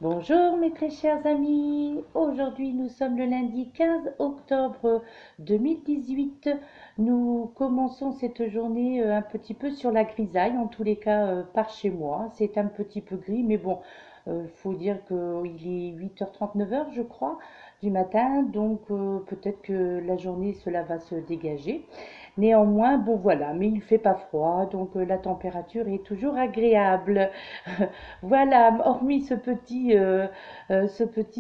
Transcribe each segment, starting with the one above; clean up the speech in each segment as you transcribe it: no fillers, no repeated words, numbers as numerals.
Bonjour mes très chers amis, aujourd'hui nous sommes le lundi 15 octobre 2018. Nous commençons cette journée un petit peu sur la grisaille, en tous les cas par chez moi. C'est un petit peu gris, mais bon, il faut dire qu'il est 8h30, 9h je crois du matin, donc peut-être que la journée cela va se dégager. Néanmoins, bon voilà, mais il fait pas froid, donc la température est toujours agréable. Voilà, hormis ce petit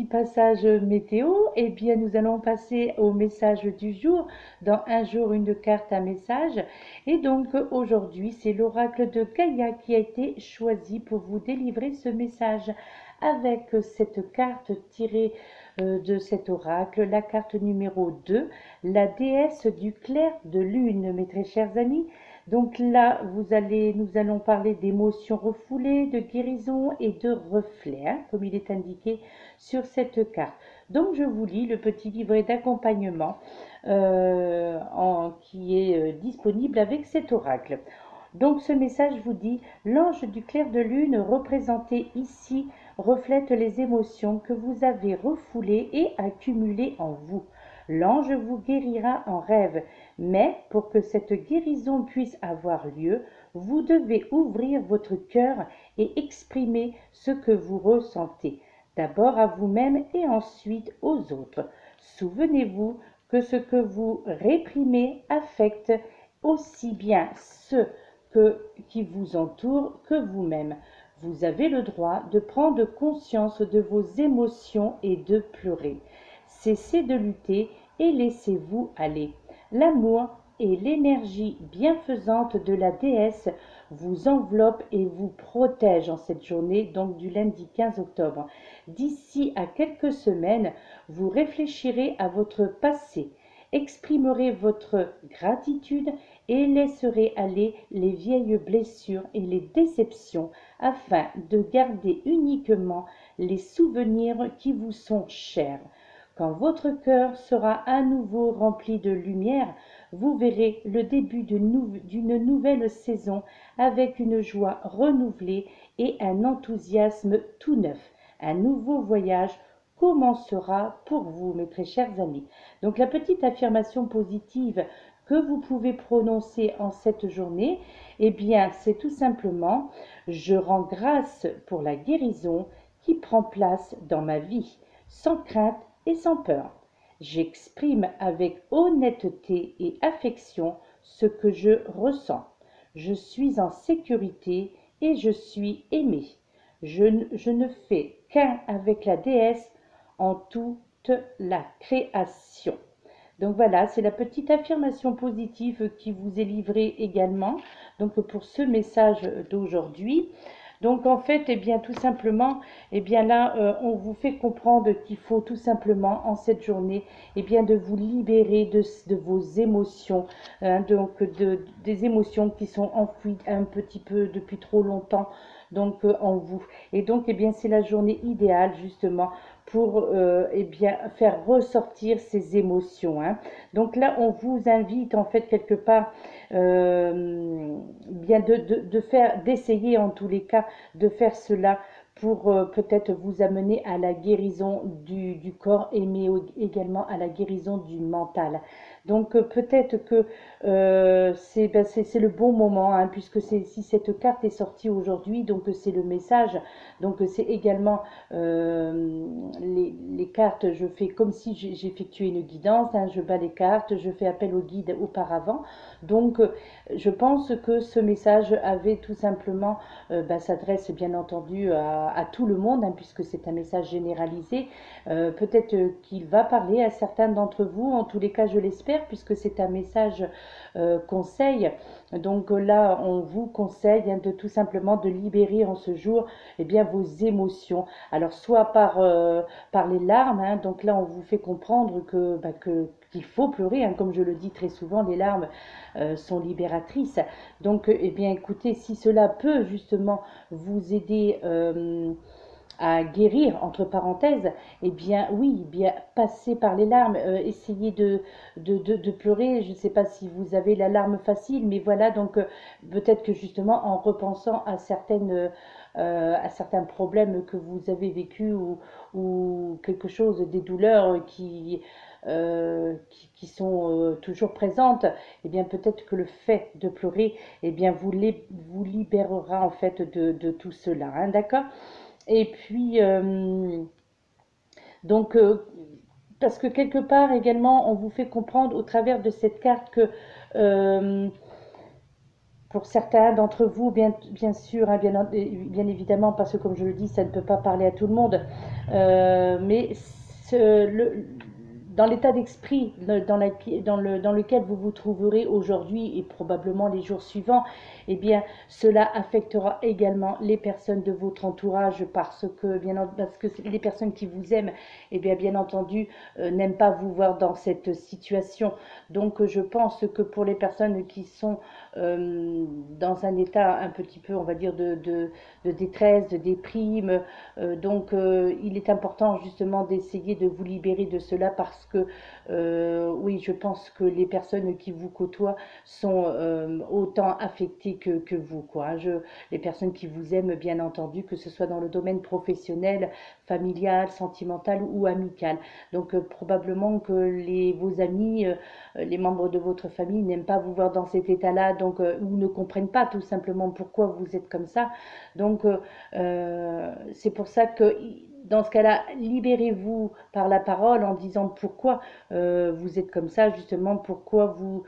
passage météo, eh bien, nous allons passer au message du jour. Dans un jour, une carte, un message. Et donc, aujourd'hui, c'est l'oracle de Gaïa qui a été choisi pour vous délivrer ce message. Avec cette carte tirée de cet oracle, la carte numéro 2, la déesse du clair de lune, mes très chers amis. Donc là, nous allons parler d'émotions refoulées, de guérison et de reflets, hein, comme il est indiqué sur cette carte. Donc je vous lis le petit livret d'accompagnement qui est disponible avec cet oracle. Donc ce message vous dit, l'ange du clair de lune représenté ici reflète les émotions que vous avez refoulées et accumulées en vous. L'ange vous guérira en rêve, mais pour que cette guérison puisse avoir lieu, vous devez ouvrir votre cœur et exprimer ce que vous ressentez, d'abord à vous-même et ensuite aux autres. Souvenez-vous que ce que vous réprimez affecte aussi bien ceux qui vous entourent que vous-même. Vous avez le droit de prendre conscience de vos émotions et de pleurer. Cessez de lutter et laissez-vous aller. L'amour et l'énergie bienfaisante de la déesse vous enveloppent et vous protègent en cette journée, donc du lundi 15 octobre. D'ici à quelques semaines, vous réfléchirez à votre passé, exprimerez votre gratitude et laisserez aller les vieilles blessures et les déceptions afin de garder uniquement les souvenirs qui vous sont chers. Quand votre cœur sera à nouveau rempli de lumière, vous verrez le début d'une nouvelle saison avec une joie renouvelée et un enthousiasme tout neuf. Un nouveau voyage commencera pour vous, mes très chers amis. Donc la petite affirmation positive que vous pouvez prononcer en cette journée, eh bien, c'est tout simplement « Je rends grâce pour la guérison qui prend place dans ma vie, sans crainte et sans peur. J'exprime avec honnêteté et affection ce que je ressens. Je suis en sécurité et je suis aimé. Je ne fais qu'un avec la déesse en toute la création. » Donc voilà, c'est la petite affirmation positive qui vous est livrée également, donc pour ce message d'aujourd'hui. Donc en fait, eh bien tout simplement, eh bien là, on vous fait comprendre qu'il faut tout simplement en cette journée, eh bien de vous libérer de vos émotions, hein, donc des émotions qui sont enfouies un petit peu depuis trop longtemps, donc en vous. Et donc, eh bien c'est la journée idéale justement pour eh bien faire ressortir ces émotions, hein. Donc là, on vous invite en fait quelque part bien d'essayer en tous les cas de faire cela pour peut-être vous amener à la guérison du corps et mais également à la guérison du mental. Donc peut-être que c'est le bon moment, hein, puisque si cette carte est sortie aujourd'hui, donc c'est le message, donc c'est également les cartes, je fais comme si j'effectuais une guidance, hein, je bats les cartes, je fais appel au guide auparavant. Donc je pense que ce message avait tout simplement, s'adresse bien entendu à tout le monde, hein, puisque c'est un message généralisé. Peut-être qu'il va parler à certains d'entre vous, en tous les cas je l'espère, puisque c'est un message conseil. Donc là, on vous conseille, hein, de tout simplement de libérer en ce jour eh bien, vos émotions. Alors soit par les larmes, hein, donc là on vous fait comprendre qu'il faut pleurer, hein, comme je le dis très souvent, les larmes sont libératrices. Donc eh bien écoutez, si cela peut justement vous aider à guérir, entre parenthèses, eh bien oui, bien passer par les larmes, essayez de pleurer. Je ne sais pas si vous avez la larme facile, mais voilà, donc peut-être que justement en repensant à à certains problèmes que vous avez vécus ou quelque chose, des douleurs qui sont toujours présentes, eh bien peut-être que le fait de pleurer, eh bien vous libérera en fait de tout cela, hein, d'accord? Et puis, donc, parce que quelque part également, on vous fait comprendre au travers de cette carte que euh, pour certains d'entre vous, bien sûr, hein, bien évidemment, parce que comme je le dis, ça ne peut pas parler à tout le monde, mais dans l'état d'esprit dans lequel vous vous trouverez aujourd'hui et probablement les jours suivants, eh bien, cela affectera également les personnes de votre entourage parce que les personnes qui vous aiment, eh bien entendu, n'aiment pas vous voir dans cette situation. Donc, je pense que pour les personnes qui sont dans un état un petit peu, on va dire, de détresse, de déprime. Il est important justement d'essayer de vous libérer de cela parce que, oui, je pense que les personnes qui vous côtoient sont autant affectées que vous, quoi. Hein. Les personnes qui vous aiment, bien entendu, que ce soit dans le domaine professionnel, familial, sentimental ou amical. Donc, probablement que vos amis, les membres de votre famille n'aiment pas vous voir dans cet état-là, donc ou ne comprennent pas tout simplement pourquoi vous êtes comme ça. Donc c'est pour ça que dans ce cas-là, libérez-vous par la parole en disant pourquoi vous êtes comme ça, justement pourquoi vous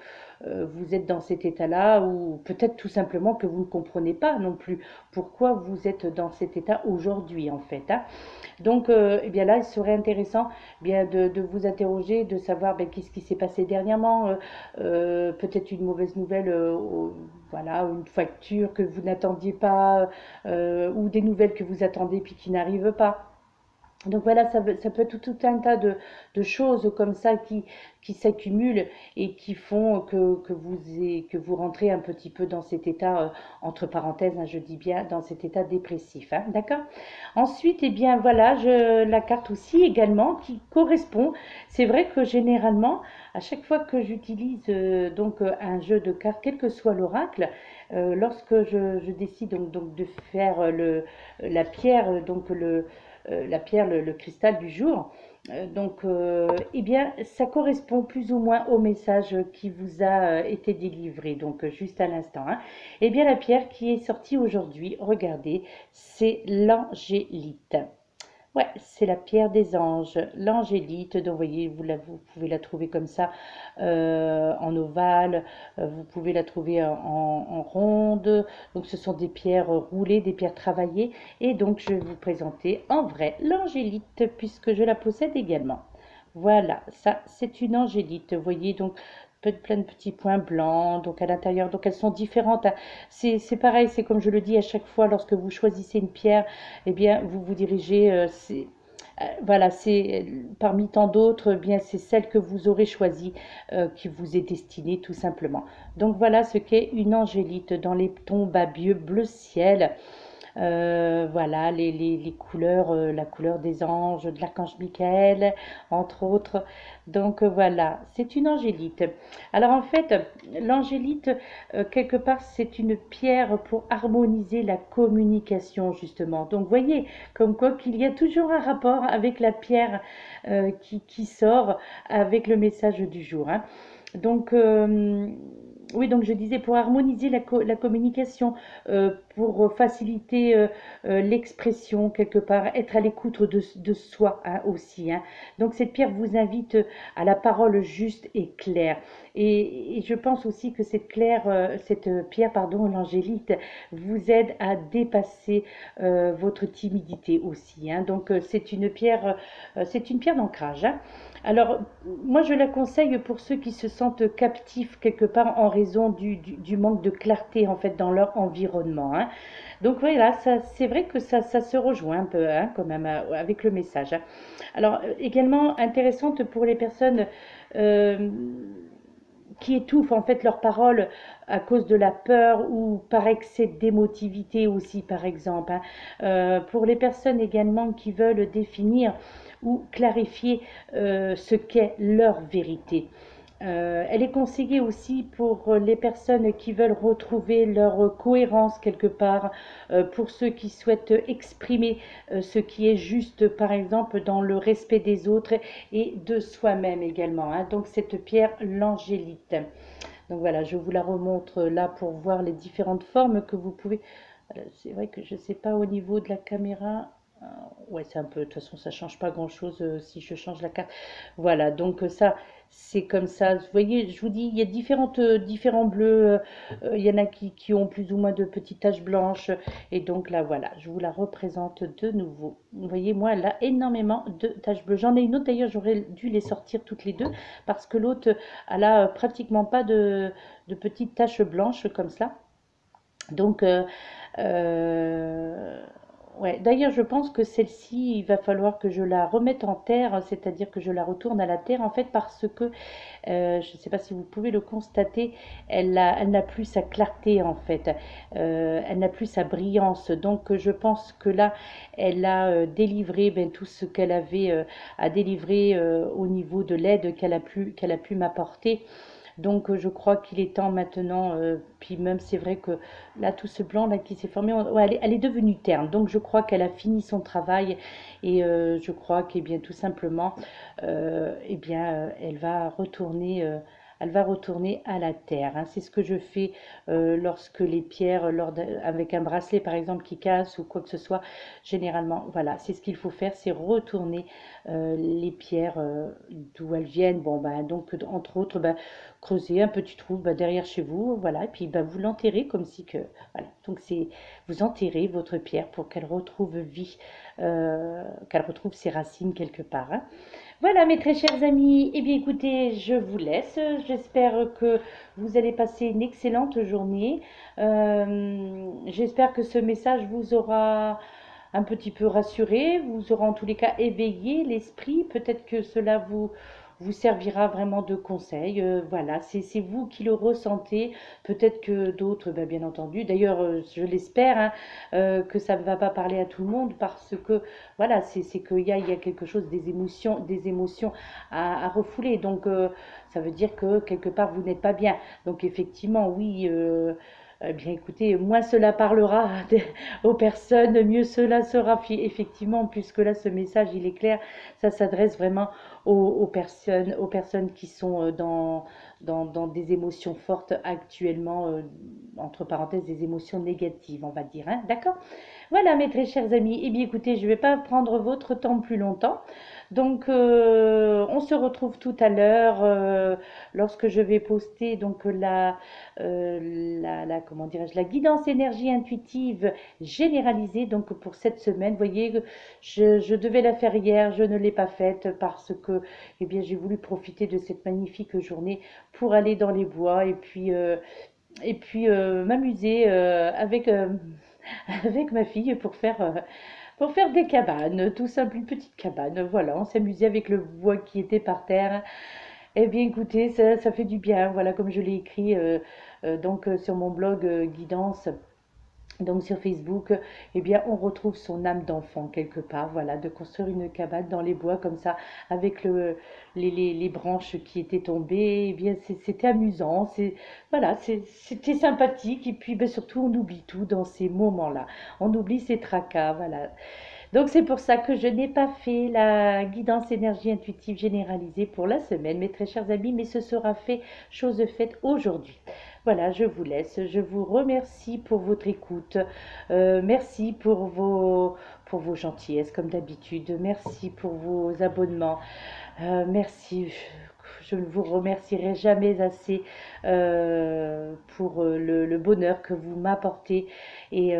êtes dans cet état-là, ou peut-être tout simplement que vous ne comprenez pas non plus pourquoi vous êtes dans cet état aujourd'hui en fait. Hein. Donc, eh bien là, il serait intéressant bien de vous interroger, de savoir ben, qu'est-ce qui s'est passé dernièrement, peut-être une mauvaise nouvelle, voilà, une facture que vous n'attendiez pas, ou des nouvelles que vous attendez puis qui n'arrivent pas. Donc voilà, ça peut être tout un tas de choses comme ça qui s'accumulent et qui font que vous rentrez un petit peu dans cet état, entre parenthèses, hein, je dis bien, dans cet état dépressif. Hein, d'accord? Ensuite, eh bien voilà, la carte aussi également qui correspond. C'est vrai que généralement, à chaque fois que j'utilise un jeu de cartes, quel que soit l'oracle, lorsque je décide donc de faire la pierre, la pierre, le cristal du jour. Eh bien, ça correspond plus ou moins au message qui vous a été délivré, donc juste à l'instant. Hein. Eh bien, la pierre qui est sortie aujourd'hui, regardez, c'est l'angélite. Ouais, c'est la pierre des anges, l'angélite. Donc, vous voyez, vous pouvez la trouver comme ça en ovale, vous pouvez la trouver en ronde. Donc, ce sont des pierres roulées, des pierres travaillées. Et donc, je vais vous présenter en vrai l'angélite puisque je la possède également. Voilà, ça, c'est une angélite. Vous voyez, donc, plein de petits points blancs, donc à l'intérieur. Donc, elles sont différentes. Hein. C'est pareil, c'est comme je le dis à chaque fois, lorsque vous choisissez une pierre, eh bien, vous vous dirigez, voilà, c'est parmi tant d'autres, eh bien, c'est celle que vous aurez choisie qui vous est destinée tout simplement. Donc voilà ce qu'est une angélite dans les tons bleu ciel. Voilà les couleurs, la couleur des anges, de l'archange Michael, entre autres. Donc voilà, c'est une angélite. Alors en fait, l'angélite, quelque part, c'est une pierre pour harmoniser la communication, justement. Donc voyez, comme quoi qu'il y a toujours un rapport avec la pierre qui sort avec le message du jour. Hein. Donc, oui, donc je disais pour harmoniser la communication, pour faciliter l'expression quelque part, être à l'écoute de soi hein, aussi. Hein. Donc cette pierre vous invite à la parole juste et claire. Et je pense aussi que cette pierre, pardon, l'angélite, vous aide à dépasser votre timidité aussi. Hein. Donc c'est une pierre d'ancrage. Hein. Alors, moi, je la conseille pour ceux qui se sentent captifs quelque part en raison du manque de clarté, en fait, dans leur environnement. Hein. Donc, voilà, c'est vrai que ça se rejoint un peu, hein, quand même, avec le message. Hein. Alors, également intéressante pour les personnes euh, qui étouffent, en fait, leurs paroles à cause de la peur ou par excès d'émotivité aussi, par exemple. Hein. Pour les personnes également qui veulent définir ou clarifier ce qu'est leur vérité. Elle est conseillée aussi pour les personnes qui veulent retrouver leur cohérence quelque part, pour ceux qui souhaitent exprimer ce qui est juste, par exemple, dans le respect des autres et de soi-même également, hein. Donc cette pierre, l'angélite. Donc voilà, je vous la remontre là pour voir les différentes formes que vous pouvez. C'est vrai que je ne sais pas au niveau de la caméra. Ouais, c'est un peu, de toute façon, ça change pas grand-chose si je change la carte. Voilà, donc ça, c'est comme ça. Vous voyez, je vous dis, il y a différents bleus. Il y en a qui ont plus ou moins de petites taches blanches. Et donc là, voilà, je vous la représente de nouveau. Vous voyez, moi, elle a énormément de taches bleues. J'en ai une autre, d'ailleurs, j'aurais dû les sortir toutes les deux. Parce que l'autre, elle a pratiquement pas de petites taches blanches comme ça. Donc, euh, ouais. D'ailleurs, je pense que celle-ci, il va falloir que je la remette en terre, c'est-à-dire que je la retourne à la terre, en fait, parce que, je ne sais pas si vous pouvez le constater, elle n'a plus sa clarté, en fait. Elle n'a plus sa brillance. Donc, je pense que là, elle a délivré ben, tout ce qu'elle avait à délivrer au niveau de l'aide qu'elle a pu m'apporter. Donc je crois qu'il est temps maintenant, puis même c'est vrai que là tout ce blanc là qui s'est formé, ouais, elle est devenue terne. Donc je crois qu'elle a fini son travail et je crois qu'eh bien tout simplement, eh bien elle va retourner à la terre, hein. C'est ce que je fais lorsque les pierres, avec un bracelet par exemple qui casse ou quoi que ce soit, généralement, voilà, c'est ce qu'il faut faire, c'est retourner les pierres d'où elles viennent. Bon, ben, donc, entre autres, ben, creuser un petit trou ben, derrière chez vous, voilà, et puis ben, vous l'enterrez comme si que, voilà, donc c'est, vous enterrez votre pierre pour qu'elle retrouve vie, qu'elle retrouve ses racines quelque part, hein. Voilà mes très chers amis, eh bien écoutez, je vous laisse, j'espère que vous allez passer une excellente journée. J'espère que ce message vous aura un petit peu rassuré, vous aura en tous les cas éveillé l'esprit, peut-être que cela vous servira vraiment de conseil. Voilà, c'est vous qui le ressentez, peut-être que d'autres, ben, bien entendu, d'ailleurs je l'espère, hein, que ça ne va pas parler à tout le monde parce que voilà, c'est qu'il il y a quelque chose, des émotions à refouler, donc ça veut dire que quelque part vous n'êtes pas bien. Donc effectivement, oui. Eh bien, écoutez, moins cela parlera aux personnes, mieux cela sera. Effectivement, puisque là, ce message, il est clair, ça s'adresse vraiment aux personnes qui sont dans des émotions fortes actuellement, entre parenthèses, des émotions négatives, on va dire, hein. D'accord? Voilà, mes très chers amis. Eh bien, écoutez, je ne vais pas prendre votre temps plus longtemps. Donc, on se retrouve tout à l'heure lorsque je vais poster donc comment dirais-je, la guidance énergie intuitive généralisée donc pour cette semaine. Vous voyez, je devais la faire hier, je ne l'ai pas faite parce que eh bien, j'ai voulu profiter de cette magnifique journée pour aller dans les bois et puis m'amuser avec ma fille pour faire des cabanes, tout simple, une petite cabane. Voilà, on s'amusait avec le bois qui était par terre. Eh bien, écoutez, ça fait du bien. Voilà, comme je l'ai écrit donc sur mon blog Guidance. Donc sur Facebook, eh bien, on retrouve son âme d'enfant quelque part, voilà, de construire une cabane dans les bois comme ça, avec les branches qui étaient tombées, eh bien, c'était amusant, voilà, c'était sympathique, et puis ben, surtout, on oublie tout dans ces moments-là, on oublie ces tracas, voilà. Donc c'est pour ça que je n'ai pas fait la guidance énergie intuitive généralisée pour la semaine, mes très chers amis, mais ce sera fait, chose faite aujourd'hui. Voilà, je vous laisse. Je vous remercie pour votre écoute. Merci pour vos gentillesses, comme d'habitude. Merci pour vos abonnements. Merci. Je ne vous remercierai jamais assez pour le bonheur que vous m'apportez et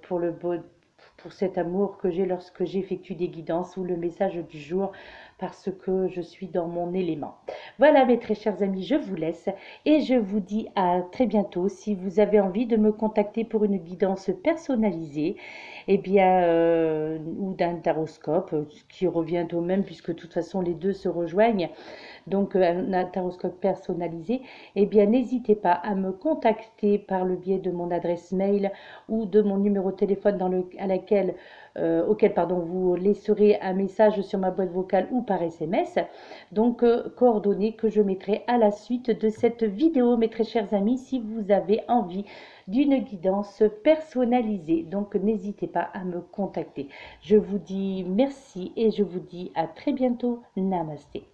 pour cet amour que j'ai lorsque j'effectue des guidances ou le message du jour parce que je suis dans mon élément. Voilà mes très chers amis, je vous laisse et je vous dis à très bientôt. Si vous avez envie de me contacter pour une guidance personnalisée, eh bien, ou d'un taroscope, ce qui revient au même puisque de toute façon les deux se rejoignent, donc un taroscope personnalisé, eh bien n'hésitez pas à me contacter par le biais de mon adresse mail ou de mon numéro de téléphone à laquelle auquel pardon, vous laisserez un message sur ma boîte vocale ou par SMS. Donc, coordonnées que je mettrai à la suite de cette vidéo, mes très chers amis, si vous avez envie d'une guidance personnalisée. Donc, n'hésitez pas à me contacter. Je vous dis merci et je vous dis à très bientôt. Namasté.